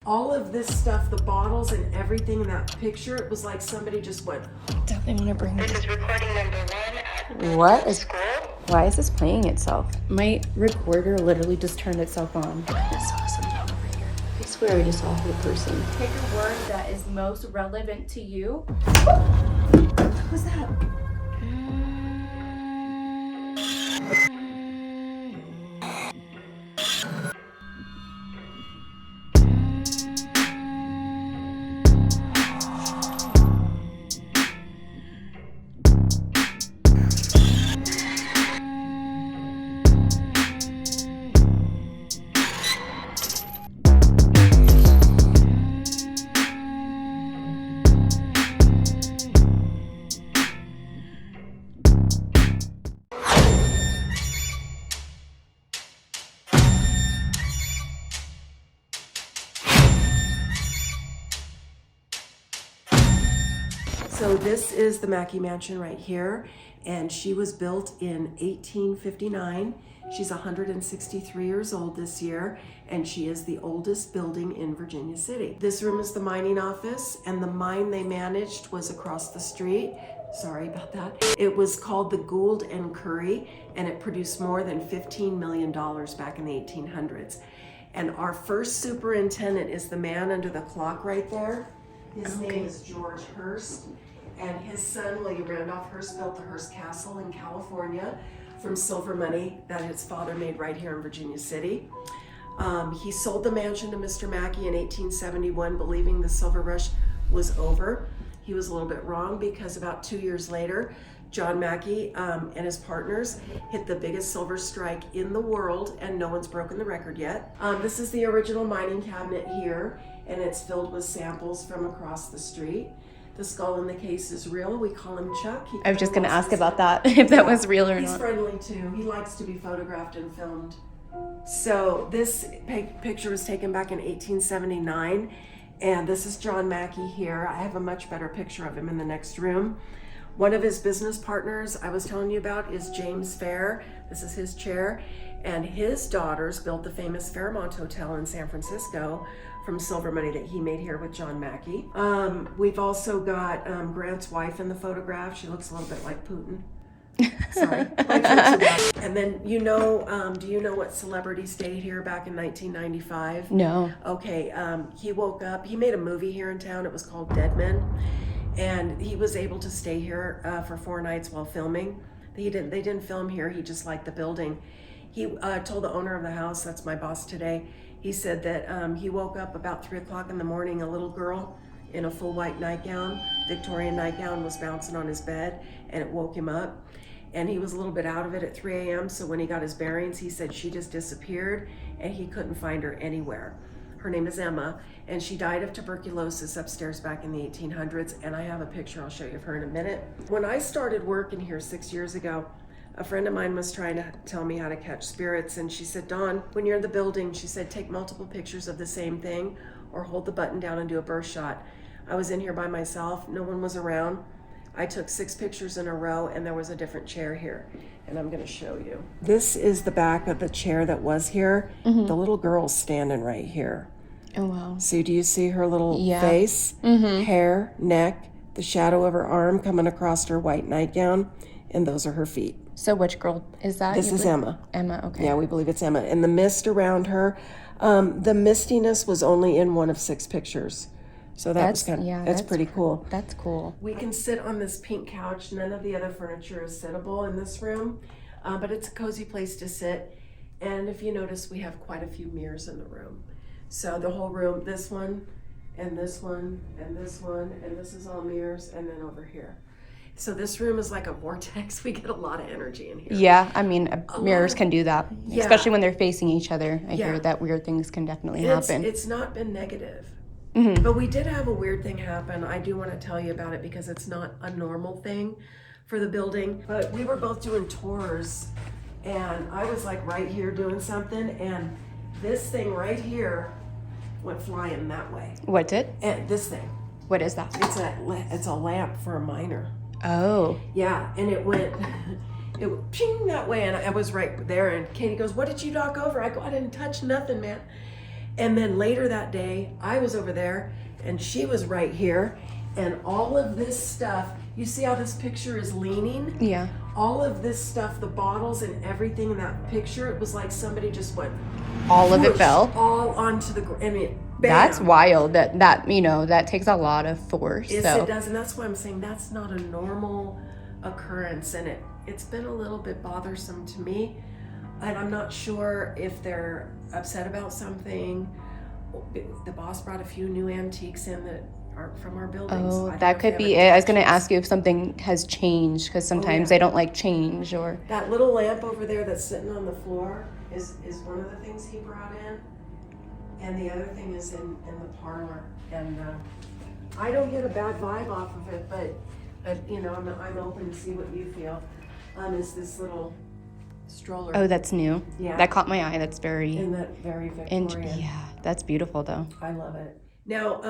all of this stuff, the bottles and everything in that picture, it was like somebody just went. Definitely want to bring This this. is recording number 1 at What is? school. Why is this playing itself? My recorder literally just turned itself on. I just saw something over here. I swear I just saw a person. Pick a word that is most relevant to you. What was that? So this is the Mackay Mansion right here, and she was built in 1859. She's 163 years old this year, and she is the oldest building in Virginia City. This room is the mining office, and the mine they managed was across the street. Sorry about that. It was called the Gould and Curry, and it produced more than $15 million back in the 1800s. And our first superintendent is the man under the clock right there. His name is George Hearst, and his son, William Randolph Hearst, built the Hearst Castle in California from silver money that his father made right here in Virginia City. He sold the mansion to Mr. Mackey in 1871, believing the silver rush was over. He was a little bit wrong, because about 2 years later, John Mackey and his partners hit the biggest silver strike in the world, and no one's broken the record yet. This is the original mining cabinet here, and it's filled with samples from across the street. The skull in the case is real. We call him Chuck. I was just going to ask about that, if that was real or He's not. friendly too. He likes to be photographed and filmed. So this picture was taken back in 1879, and this is John Mackey here. I have a much better picture of him in the next room. One of his business partners I was telling you about is James Fair. This is his chair, and his daughters built the famous Fairmont Hotel in San Francisco from silver money that he made here with John Mackey. We've also got Grant's wife in the photograph. She looks a little bit like Putin. Sorry. And then, do you know what celebrity stayed here back in 1995? No. Okay, he woke up, he made a movie here in town. It was called Dead Men. And he was able to stay here for 4 nights while filming. They didn't film here, he just liked the building. He told the owner of the house, that's my boss today, he said that he woke up about 3 o'clock in the morning, a little girl in a full white nightgown, Victorian nightgown, was bouncing on his bed, and it woke him up. And he was a little bit out of it at 3 a.m., so when he got his bearings, he said she just disappeared, and he couldn't find her anywhere. Her name is Emma, and she died of tuberculosis upstairs back in the 1800s, and I have a picture I'll show you of her in a minute. When I started working here 6 years ago, a friend of mine was trying to tell me how to catch spirits, and she said, Dawn, when you're in the building, she said, take multiple pictures of the same thing, or hold the button down and do a burst shot. I was in here by myself, no one was around. I took 6 pictures in a row, and there was a different chair here, and I'm gonna show you. This is the back of the chair that was here. Mm-hmm. The little girl's standing right here. Oh, wow. So do you see her little face, hair, neck, the shadow of her arm coming across her white nightgown, and those are her feet. So which girl is that? This is Emma. Emma, okay. Yeah, we believe it's Emma. And the mist around her, the mistiness was only in 1 of 6 pictures. So that's pretty cool. That's cool. We can sit on this pink couch. None of the other furniture is sittable in this room, but it's a cozy place to sit. And if you notice, we have quite a few mirrors in the room. So the whole room, this one, and this one, and this one, and this is all mirrors, and then over here. So this room is like a vortex. We get a lot of energy in here. Yeah, I mean, mirrors can do that, especially when they're facing each other. I hear that weird things can definitely happen. It's not been negative. Mm-hmm. But we did have a weird thing happen. I do want to tell you about it because it's not a normal thing for the building. But we were both doing tours, and I was like right here doing something, and this thing right here went flying that way. What did? And this thing. What is that? It's a lamp for a miner. Oh. Yeah, and it went ping that way, and I was right there, and Katie goes, what did you knock over? I go, I didn't touch nothing, man. And then later that day, I was over there and she was right here. And all of this stuff, you see how this picture is leaning? Yeah. All of this stuff, the bottles and everything in that picture, it was like somebody just went. All of it whoosh, fell. all onto the ground. I mean, bam. That's wild. That you know, that takes a lot of force. Yes, so. it does, and that's why I'm saying that's not a normal occurrence, and it's been a little bit bothersome to me, and I'm not sure if they're upset about something. The boss brought a few new antiques in that aren't from our buildings. Oh, I don't know that if could they be have it. I was gonna attachments. ask you if something has changed, because sometimes yeah. they don't like change or. That little lamp over there that's sitting on the floor is one of the things he brought in. And the other thing is in the parlor. And I don't get a bad vibe off of it, but you know, I'm open to see what you feel. Is this little stroller. Oh, that's new. Yeah. That caught my eye. That's very. In that very And Victorian. yeah, that's beautiful though. I love it. Now,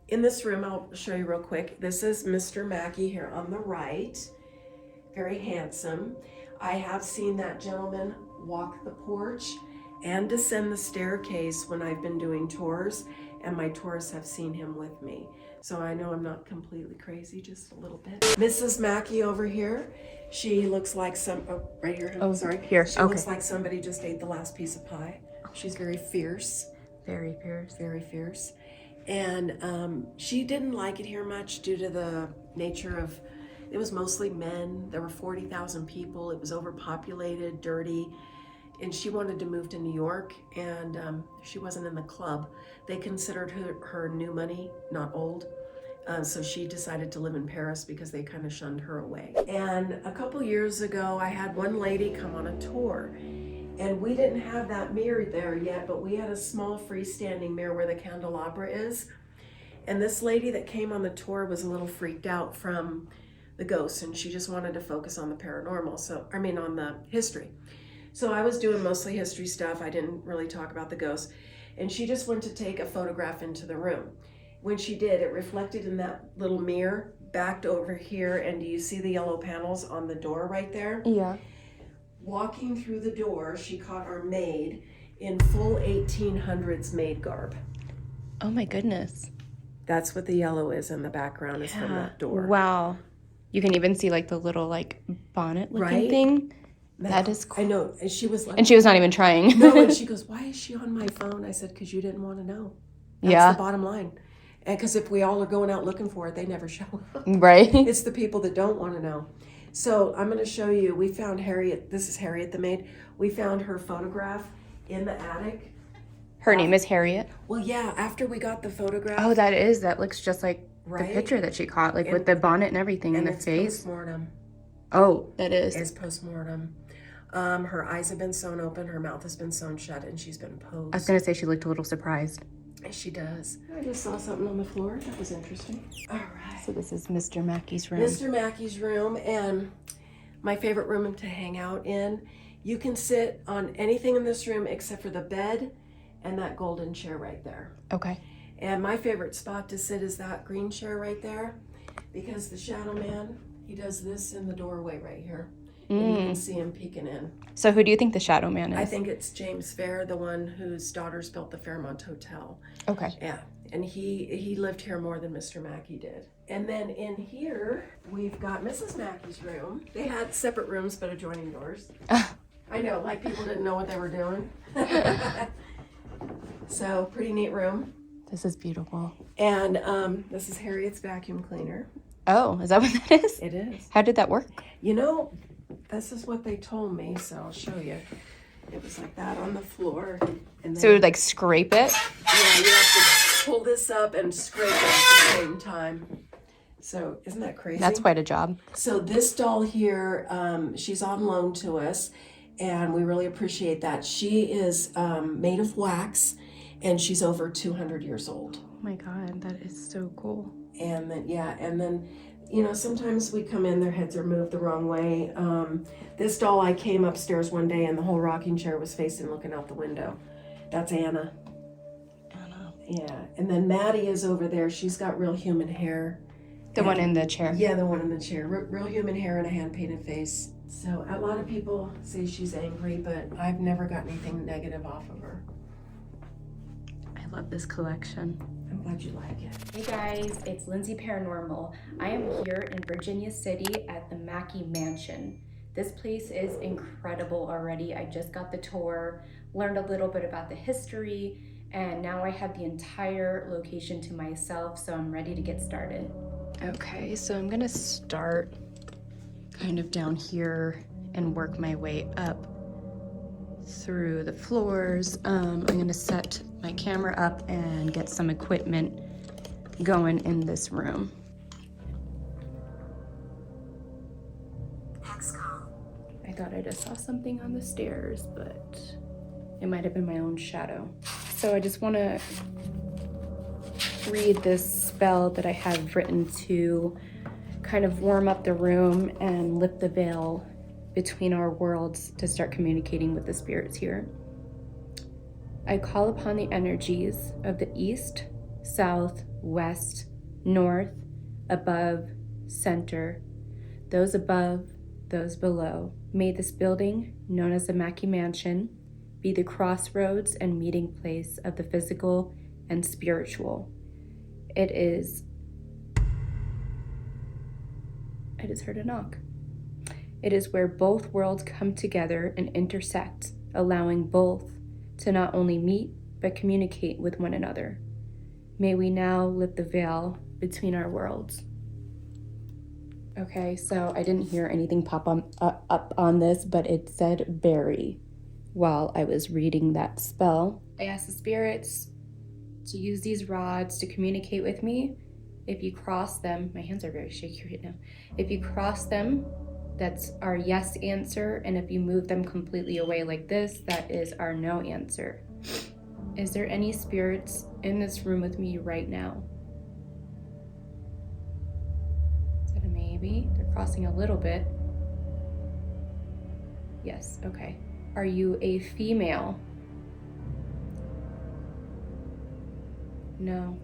in this room, I'll show you real quick. This is Mr. Mackey here on the right. Very handsome. I have seen that gentleman walk the porch and descend the staircase when I've been doing tours, and my tourists have seen him with me. So I know I'm not completely crazy, just a little bit. Mrs. Mackey over here, she looks like right here, Oh, sorry. here, She okay. looks like somebody just ate the last piece of pie. She's very fierce. Very fierce. Very fierce. And she didn't like it here much due to the nature of, it was mostly men. There were 40,000 people. It was overpopulated, dirty. And she wanted to move to New York, and she wasn't in the club. They considered her new money, not old. So she decided to live in Paris because they kind of shunned her away. And a couple years ago, I had one lady come on a tour. And we didn't have that mirror there yet, but we had a small freestanding mirror where the candelabra is. And this lady that came on the tour was a little freaked out from the ghosts, and she just wanted to focus on the paranormal. On the history. So I was doing mostly history stuff. I didn't really talk about the ghosts. And she just went to take a photograph into the room. When she did, it reflected in that little mirror, backed over here. And do you see the yellow panels on the door right there? Yeah. Walking through the door, she caught our maid in full 1800s maid garb. Oh my goodness. That's what the yellow is in the background, is from that door. Wow. You can even see like the little like bonnet looking Right? thing. That is cool. I know. And she was like, And she was not even trying. no, and she goes, why is she on my phone? I said, because you didn't want to know. That's Yeah. the bottom line. And because if we all are going out looking for it, they never show up. Right? It's the people that don't want to know. So I'm going to show you, we found Harriet, this is Harriet the Maid. We found her photograph in the attic. Her name is Harriet. Well, yeah, after we got the photograph. Oh, that looks just like Right? the picture that she caught, like And- with the bonnet and everything and and the it's face. postmortem. Oh, that is. It's postmortem. Her eyes have been sewn open, her mouth has been sewn shut, and she's been posed. I was gonna say she looked a little surprised. She does. I just saw something on the floor. That was interesting. All right. So this is Mr. Mackey's room. Mr. Mackey's room, and my favorite room to hang out in. You can sit on anything in this room except for the bed and that golden chair right there. Okay. And my favorite spot to sit is that green chair right there, because the shadow man, he does this in the doorway right here. And you can see him peeking in. So who do you think the shadow man is? I think it's James Fair, the one whose daughters built the Fairmont Hotel. Okay. Yeah, and he lived here more than Mr. Mackey did. And then in here, we've got Mrs. Mackey's room. They had separate rooms, but adjoining doors. I know, like people didn't know what they were doing. So, pretty neat room. This is beautiful. And this is Harriet's vacuum cleaner. Oh, is that what that is? It is. How did that work? You know, this is what they told me, so I'll show you. It was like that on the floor. And then, So it would like scrape it? yeah, you have to pull this up and scrape it at the same time. So isn't that crazy? That's quite a job. So this doll here, she's on loan to us, and we really appreciate that. She is made of wax, and she's over 200 years old. Oh my God, that is so cool. And then, you know, sometimes we come in, their heads are moved the wrong way. This doll, I came upstairs one day and the whole rocking chair was facing looking out the window. That's Anna. Anna. Yeah, and then Maddie is over there. She's got real human hair. The one in the chair. Yeah, the one in the chair. Real human hair and a hand-painted face. So a lot of people say she's angry, but I've never got anything negative off of her. love this collection. I'm glad you like it. Hey guys, it's Lindsay Paranormal. I am here in Virginia City at the Mackay Mansion. This place is incredible already. I just got the tour, learned a little bit about the history, and now I have the entire location to myself, so I'm ready to get started. Okay, so I'm gonna start kind of down here and work my way up through the floors. I'm gonna set my camera up and get some equipment going in this room. I thought I just saw something on the stairs, but it might have been my own shadow. So I just wanna read this spell that I have written to kind of warm up the room and lift the veil between our worlds to start communicating with the spirits here. I call upon the energies of the east, south, west, north, above, center, those above, those below. May this building, known as the Mackay Mansion, be the crossroads and meeting place of the physical and spiritual. I just heard a knock. It is where both worlds come together and intersect, allowing both to not only meet, but communicate with one another. May we now lift the veil between our worlds. Okay, so I didn't hear anything pop up on this, but it said berry while I was reading that spell. I asked the spirits to use these rods to communicate with me. If you cross them, my hands are very shaky right now. If you cross them, that's our yes answer. And if you move them completely away like this, that is our no answer. Is there any spirits in this room with me right now? Is that a maybe? They're crossing a little bit. Yes, okay. Are you a female? No.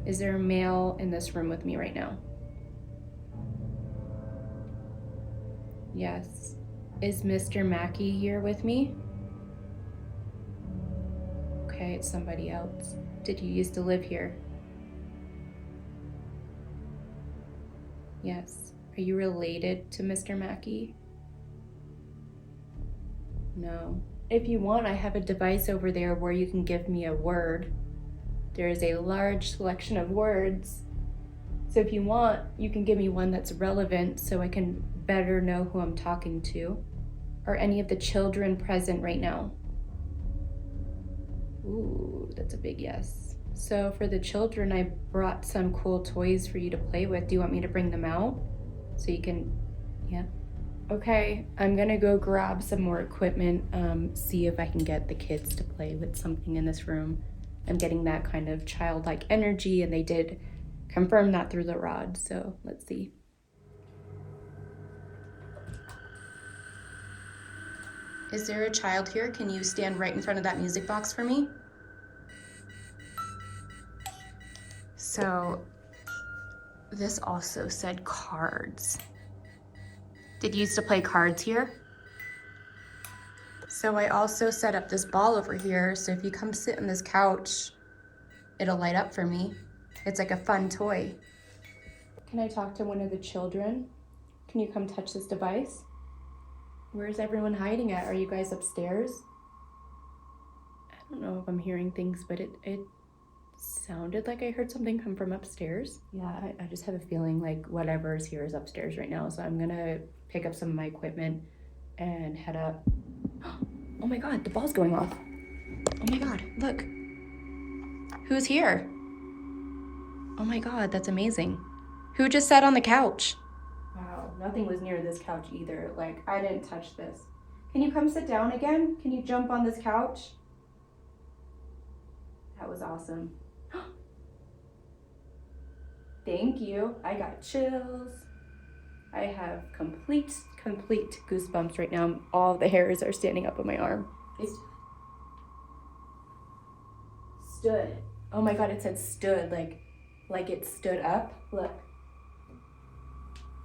Is there a male in this room with me right now? Yes. Is Mr. Mackey here with me? Okay, it's somebody else. Did you used to live here? Yes. Are you related to Mr. Mackey? No. If you want, I have a device over there where you can give me a word. There is a large selection of words. So if you want, you can give me one that's relevant so I can better know who I'm talking to. Are any of the children present right now? Ooh, that's a big yes. So for the children, I brought some cool toys for you to play with. Do you want me to bring them out? So you can, yeah. Okay, I'm gonna go grab some more equipment, see if I can get the kids to play with something in this room. I'm getting that kind of childlike energy, and they did confirm that through the rod, so let's see. Is there a child here? Can you stand right in front of that music box for me? So, this also said cards. Did you used to play cards here? So I also set up this ball over here, so if you come sit on this couch, it'll light up for me. It's like a fun toy. Can I talk to one of the children? Can you come touch this device? Where's everyone hiding at? Are you guys upstairs? I don't know if I'm hearing things, but it sounded like I heard something come from upstairs. Yeah, I just have a feeling like whatever is here is upstairs right now, so I'm gonna pick up some of my equipment and head up. Oh my God, the ball's going off. Oh my God, look. Who's here? Oh my God, that's amazing. Who just sat on the couch? Wow, nothing was near this couch either. Like, I didn't touch this. Can you come sit down again? Can you jump on this couch? That was awesome. Thank you. I got chills. I have complete goosebumps right now. All the hairs are standing up on my arm. It stood. Oh my God, it said stood, like it stood up. Look.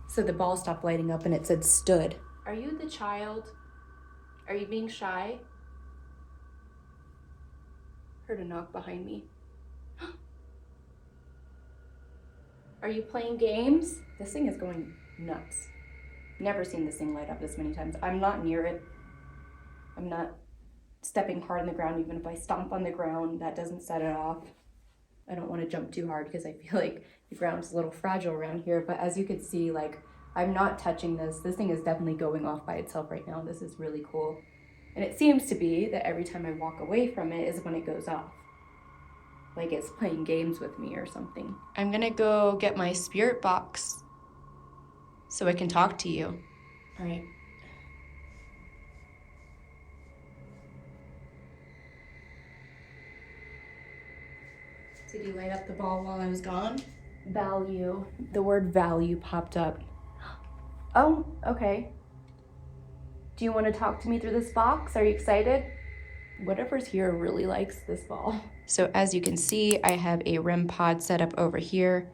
So the ball stopped lighting up and it said stood. Are you the child? Are you being shy? Heard a knock behind me. Are you playing games? This thing is going nuts. Never seen this thing light up this many times. I'm not near it. I'm not stepping hard on the ground. Even if I stomp on the ground, that doesn't set it off. I don't want to jump too hard because I feel like the ground's a little fragile around here. But as you can see, like, I'm not touching this. This thing is definitely going off by itself right now. This is really cool. And it seems to be that every time I walk away from it is when it goes off. Like it's playing games with me or something. I'm gonna go get my spirit box so I can talk to you. All right. Did you light up the ball while I was gone? Value. The word value popped up. Oh, okay. Do you want to talk to me through this box? Are you excited? Whatever's here really likes this ball. So as you can see, I have a REM pod set up over here.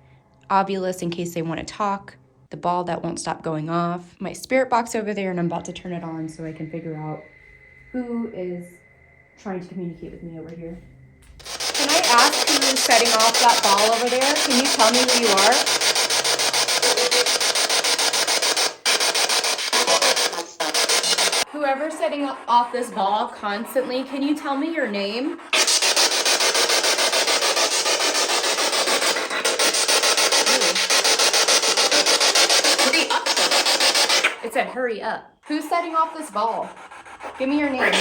Ovilus in case they want to talk. The ball that won't stop going off. My spirit box over there, and I'm about to turn it on so I can figure out who is trying to communicate with me over here. Can I ask who's setting off that ball over there? Can you tell me who you are? Whoever's setting off this ball constantly, can you tell me your name? It said hurry up. Who's setting off this ball? Give me your name.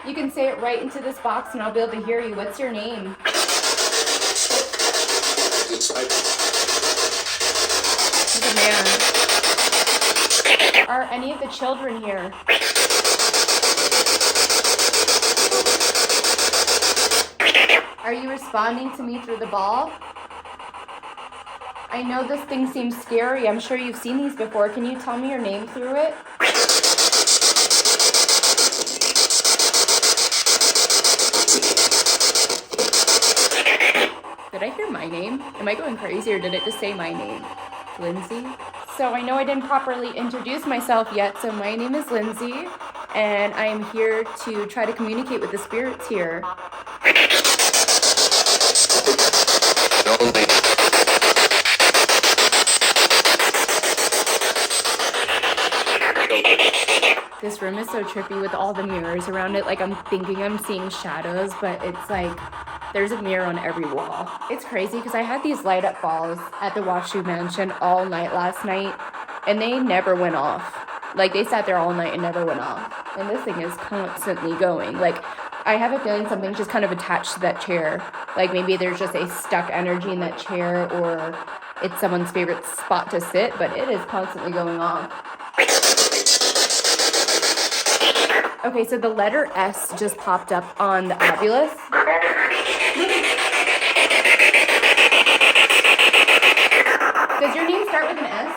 You can say it right into this box and I'll be able to hear you. What's your name? He's a man. Are any of the children here? Are you responding to me through the ball? I know this thing seems scary. I'm sure you've seen these before. Can you tell me your name through it? Did I hear my name? Am I going crazy or did it just say my name? Lindsay? So I know I didn't properly introduce myself yet. So my name is Lindsay and I am here to try to communicate with the spirits here. This room is so trippy with all the mirrors around it. Like I'm thinking I'm seeing shadows, but it's like there's a mirror on every wall. It's crazy because I had these light up balls at the Mackay Mansion all night last night and they never went off. Like they sat there all night and never went off. And this thing is constantly going. Like I have a feeling something's just kind of attached to that chair. Like maybe there's just a stuck energy in that chair or it's someone's favorite spot to sit, but it is constantly going off. Okay, so the letter S just popped up on the Ovilus. Does your name start with an S?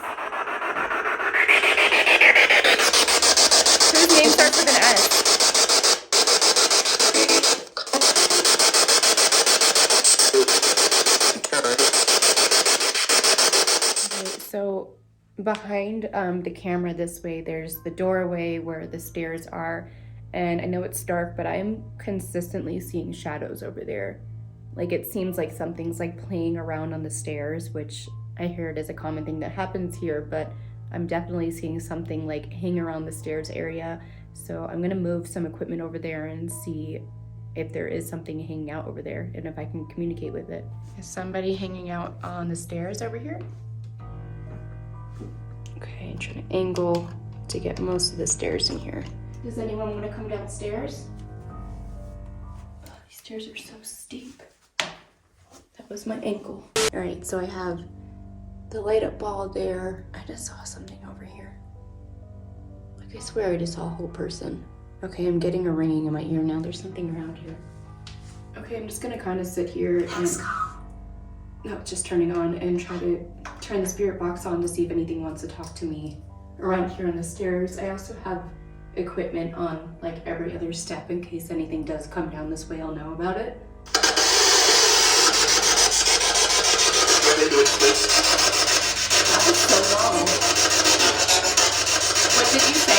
Whose name starts with an S? Okay, so behind the camera this way, there's the doorway where the stairs are. And I know it's dark, but I'm consistently seeing shadows over there. Like it seems like something's like playing around on the stairs, which I hear it is a common thing that happens here, but I'm definitely seeing something like hang around the stairs area. So I'm gonna move some equipment over there and see if there is something hanging out over there and if I can communicate with it. Is somebody hanging out on the stairs over here? Okay, I'm trying to angle to get most of the stairs in here. Does anyone want to come downstairs? Oh, these stairs are so steep. That was my ankle. All right, so I have the light up ball there. I just saw something over here. Like I swear I just saw a whole person. Okay, I'm getting a ringing in my ear now. There's something around here. Okay, I'm just gonna kind of sit here and no, it's just turning on and try to turn the spirit box on to see if anything wants to talk to me around here on the stairs. I also have equipment on like every other step in case anything does come down this way. I'll know about it. That was so long. What did you say?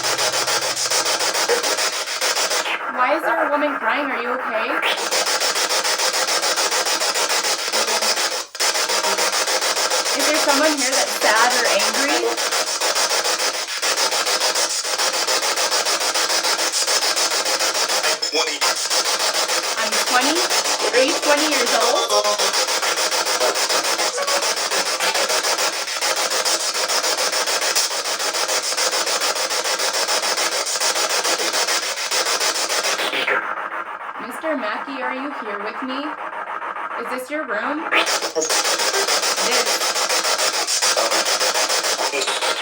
Why is there a woman crying? Are you okay? Is there someone here that's sad or angry? I'm 20. Are you 20 years old? Mr. Mackey, are you here with me? Is this your room? It is.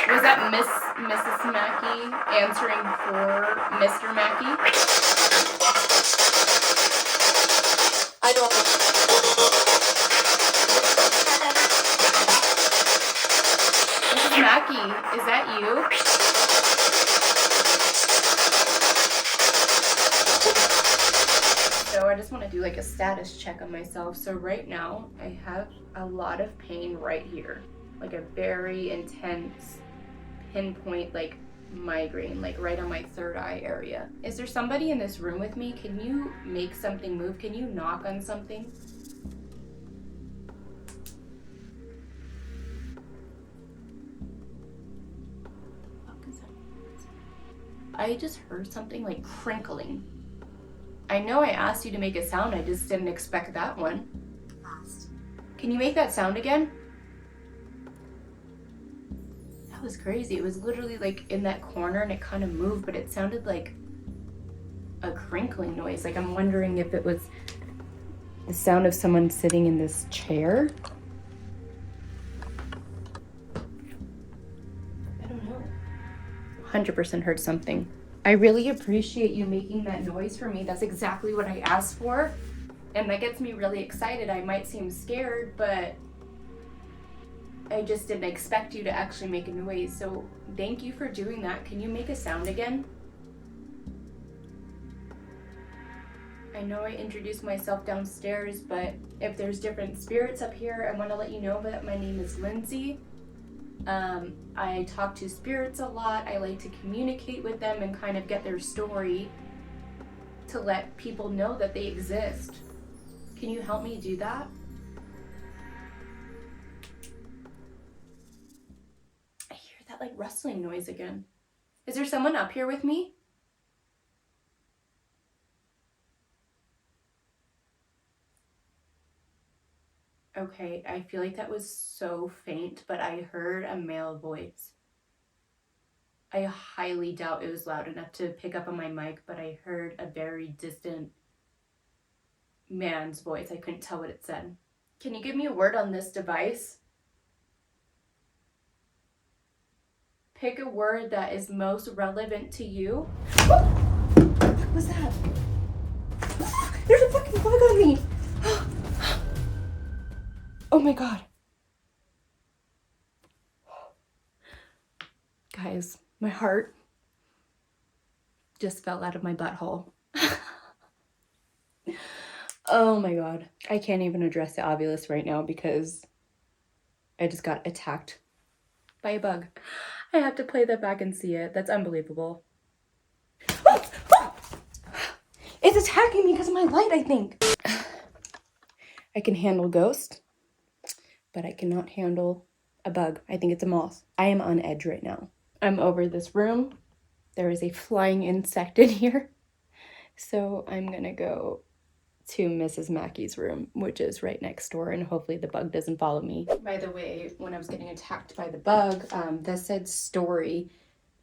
Was that Mrs. Mackey answering for Mr. Mackey? I don't know. Mrs. Mackey, is that you? So I just want to do like a status check on myself. So right now I have a lot of pain right here, like a very intense pinpoint like migraine, like right on my third eye area. Is there somebody in this room with me? Can you make something move? Can you knock on something? What the fuck is that? I just heard something like crinkling. I know I asked you to make a sound, I just didn't expect that one. Can you make that sound again? That was crazy. It was literally like in that corner and it kind of moved, but it sounded like a crinkling noise. Like I'm wondering if it was the sound of someone sitting in this chair. I don't know. 100% heard something. I really appreciate you making that noise for me. That's exactly what I asked for. And that gets me really excited. I might seem scared, but I just didn't expect you to actually make a noise. So thank you for doing that. Can you make a sound again? I know I introduced myself downstairs, but if there's different spirits up here, I want to let you know that my name is Lindsay. I talk to spirits a lot. I like to communicate with them and kind of get their story to let people know that they exist. Can you help me do that? I hear that like rustling noise again. Is there someone up here with me? Okay, I feel like that was so faint, but I heard a male voice. I highly doubt it was loud enough to pick up on my mic, but I heard a very distant man's voice. I couldn't tell what it said. Can you give me a word on this device? Pick a word that is most relevant to you. What was that? There's a fucking bug on me! Oh my god. Guys, my heart just fell out of my butthole. Oh my god. I can't even address the obvious right now because I just got attacked by a bug. I have to play that back and see it. That's unbelievable. It's attacking me because of my light, I think. I can handle ghosts, but I cannot handle a bug. I think it's a moth. I am on edge right now. I'm over this room. There is a flying insect in here. So I'm gonna go to Mrs. Mackey's room, which is right next door, and hopefully the bug doesn't follow me. By the way, when I was getting attacked by the bug, that said story,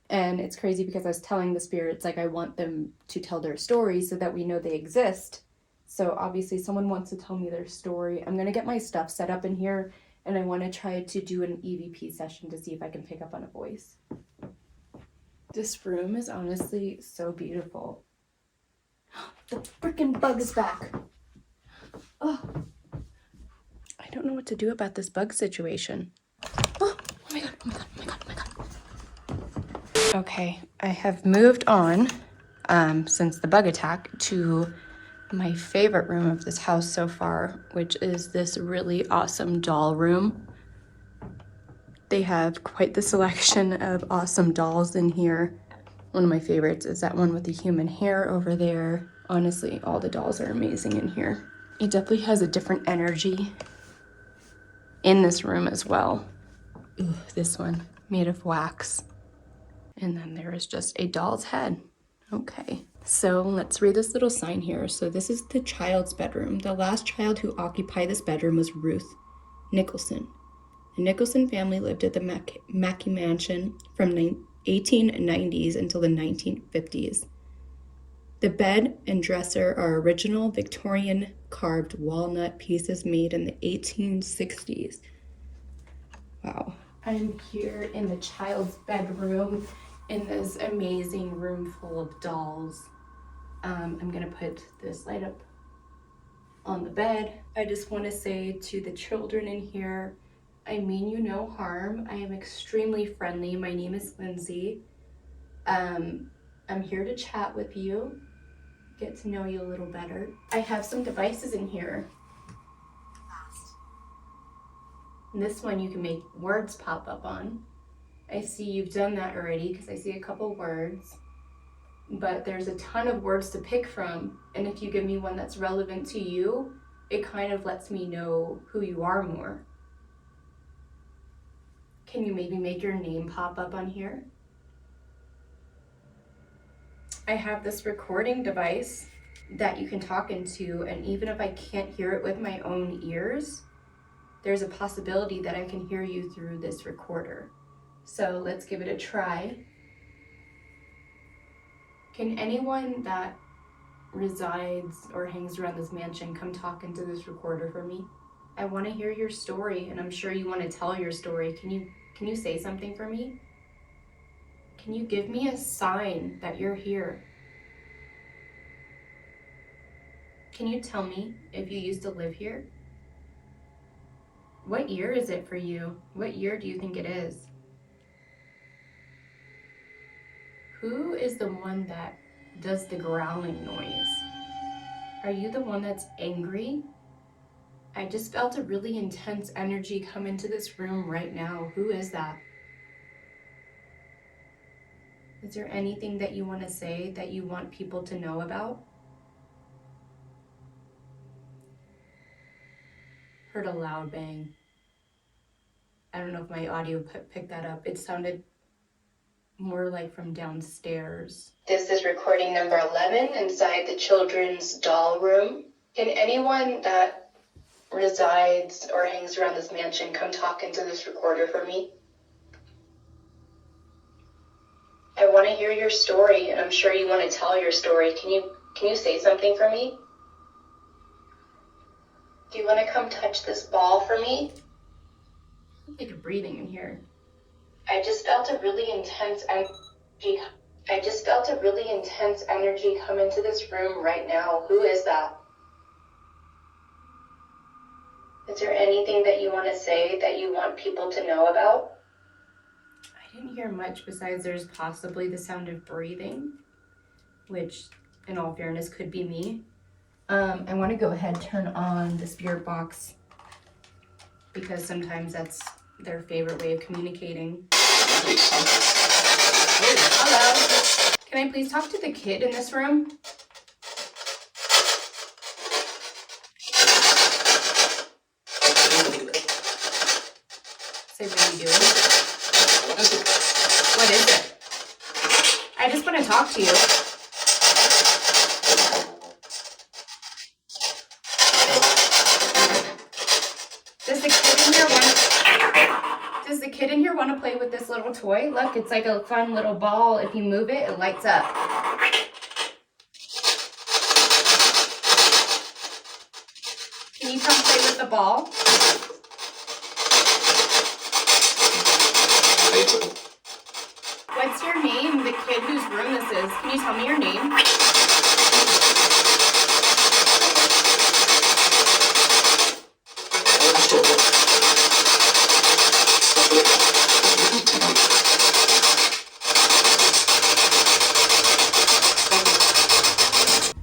and it's crazy because I was telling the spirits, like, I want them to tell their story so that we know they exist. So obviously someone wants to tell me their story. I'm gonna get my stuff set up in here, and I want to try to do an EVP session to see if I can pick up on a voice. This room is honestly so beautiful. The freaking bug is back. Oh, I don't know what to do about this bug situation. Oh my god, oh my god, oh my god, oh my god. Okay, I have moved on since the bug attack to my favorite room of this house so far, which is this really awesome doll room. They have quite the selection of awesome dolls in here. One of my favorites is that one with the human hair over there. Honestly, all the dolls are amazing in here. It definitely has a different energy in this room as well. Ooh, this one made of wax. And then there is just a doll's head. Okay, so let's read this little sign here. So this is the child's bedroom. The last child who occupied this bedroom was Ruth Nicholson. The Nicholson family lived at the Mackay Mansion from 1890s until the 1950s. The bed and dresser are original Victorian carved walnut pieces made in the 1860s. Wow. I'm here in the child's bedroom in this amazing room full of dolls. I'm gonna put this light up on the bed. I just want to say to the children in here, I mean you no harm. I am extremely friendly. My name is Lindsay. I'm here to chat with you, get to know you a little better. I have some devices in here. And this one you can make words pop up on. I see you've done that already because I see a couple words, but there's a ton of words to pick from. And if you give me one that's relevant to you, it kind of lets me know who you are more. Can you maybe make your name pop up on here? I have this recording device that you can talk into, and even if I can't hear it with my own ears, there's a possibility that I can hear you through this recorder. So let's give it a try. Can anyone that resides or hangs around this mansion come talk into this recorder for me? I want to hear your story, and I'm sure you want to tell your story. Can you say something for me? Can you give me a sign that you're here? Can you tell me if you used to live here? What year is it for you? What year do you think it is? Who is the one that does the growling noise? Are you the one that's angry? I just felt a really intense energy come into this room right now. Who is that? Is there anything that you want to say that you want people to know about? Heard a loud bang. I don't know if my audio picked that up. It sounded more like from downstairs. This is recording number 11 inside the children's doll room. Can anyone that resides or hangs around this mansion come talk into this recorder for me? I want to hear your story, and I'm sure you want to tell your story. Can you say something for me? Do you want to come touch this ball for me? I think you're breathing in here. I just felt a really intense energy. Come into this room right now. Who is that? Is there anything that you want to say that you want people to know about? I didn't hear much besides there's possibly the sound of breathing, which in all fairness could be me. I want to go ahead and turn on the spirit box because sometimes that's their favorite way of communicating. Hello. Can I please talk to the kid in this room? Say, what are you doing? What is it? I just want to talk to you. Does the kid in here want to play with this little toy? Look, it's like a fun little ball. If you move it, it lights up. Can you come play with the ball? What's your name? The kid whose room this is. Can you tell me your name?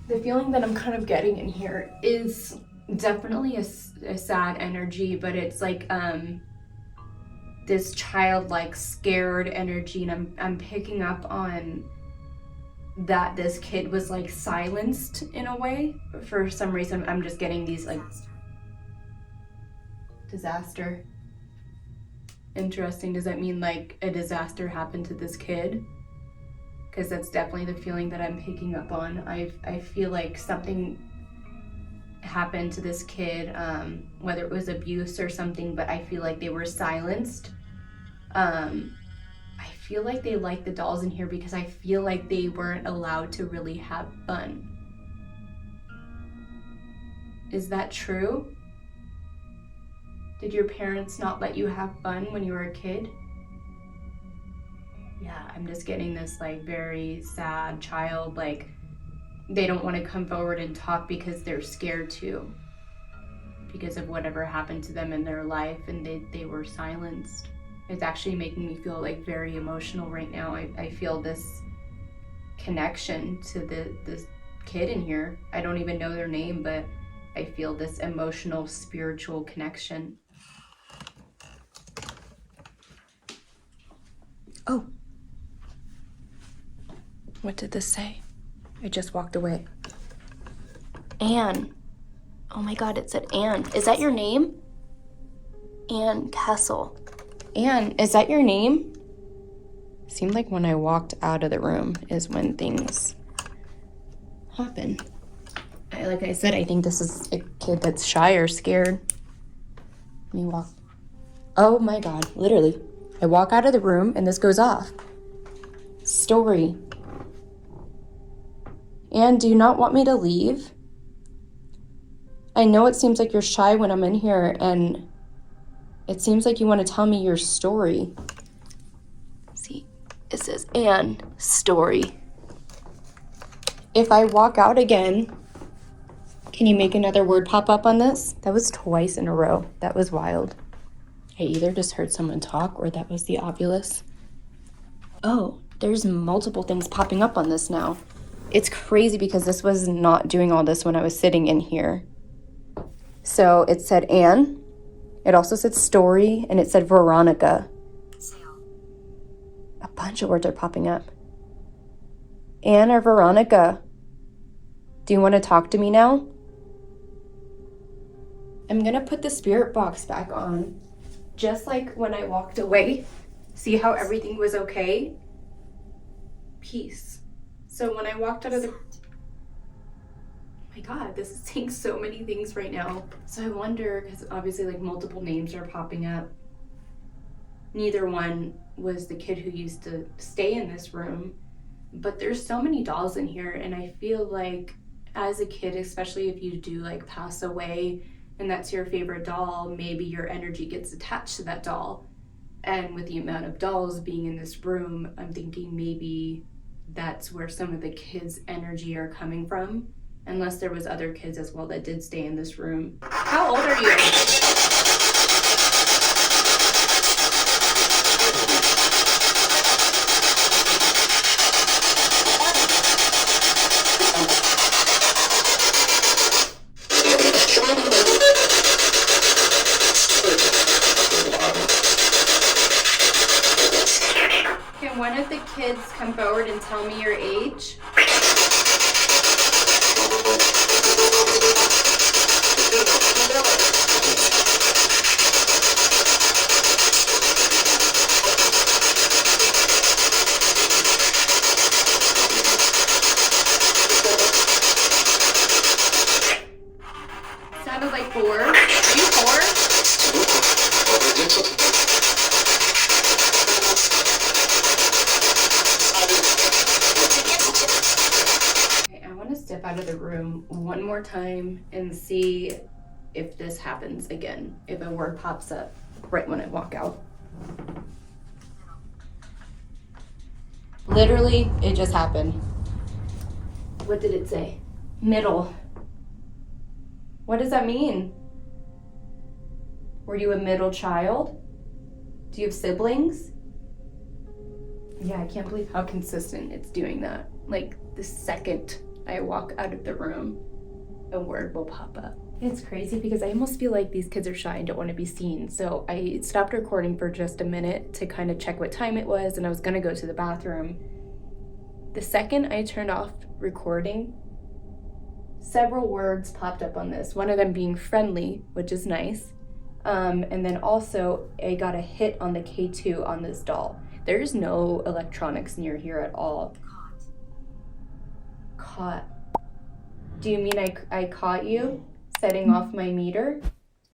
The feeling that I'm kind of getting in here is definitely a sad energy, but it's like this childlike scared energy, and I'm picking up on that this kid was like silenced in a way. For some reason, I'm just getting these like disaster. Interesting. Does that mean like a disaster happened to this kid? Because that's definitely the feeling that I'm picking up on. I feel like something happened to this kid, whether it was abuse or something, but I feel like they were silenced. I feel like they like the dolls in here because I feel like they weren't allowed to really have fun. Is that true? Did your parents not let you have fun when you were a kid? Yeah, I'm just getting this like very sad child, like they don't want to come forward and talk because they're scared to, because of whatever happened to them in their life, and they were silenced. It's actually making me feel like very emotional right now. I feel this connection to this kid in here. I don't even know their name, but I feel this emotional, spiritual connection. Oh. What did this say? I just walked away. Anne. Oh my God, it said Anne. Is that your name? Anne Kessel. Anne, is that your name? Seemed like when I walked out of the room is when things happen. Like I said, I think this is a kid that's shy or scared. Let me walk. Oh my God, literally. I walk out of the room and this goes off. Story. Anne, do you not want me to leave? I know it seems like you're shy when I'm in here, and it seems like you want to tell me your story. See, it says Anne story. If I walk out again, can you make another word pop up on this? That was twice in a row. That was wild. I either just heard someone talk or that was the ovulus. Oh, there's multiple things popping up on this now. It's crazy because this was not doing all this when I was sitting in here. So it said Anne. It also said story, and it said Veronica. A bunch of words are popping up. Anne or Veronica, do you want to talk to me now? I'm going to put the spirit box back on, just like when I walked away. See how everything was okay? Peace. So when I walked out of the... Oh my God, this is saying so many things right now. So I wonder, because obviously like multiple names are popping up. Neither one was the kid who used to stay in this room, but there's so many dolls in here, and I feel like as a kid, especially if you do like pass away and that's your favorite doll, maybe your energy gets attached to that doll. And with the amount of dolls being in this room, I'm thinking maybe that's where some of the kids' energy are coming from. Unless there was other kids as well that did stay in this room. How old are you? Can one of the kids come forward and tell me your age? Sounded like 4. Are you 4? Okay, I want to step out of the room one more time and see if this happens again, if a word pops up right when I walk out. Literally, it just happened. What did it say? Middle. What does that mean? Were you a middle child? Do you have siblings? Yeah, I can't believe how consistent it's doing that. Like the second I walk out of the room, a word will pop up. It's crazy because I almost feel like these kids are shy and don't want to be seen. So I stopped recording for just a minute to kind of check what time it was, and I was gonna go to the bathroom. The second I turned off recording, several words popped up on this. One of them being friendly, which is nice. And then also I got a hit on the K2 on this doll. There's no electronics near here at all. Caught. Do you mean I caught you setting off my meter?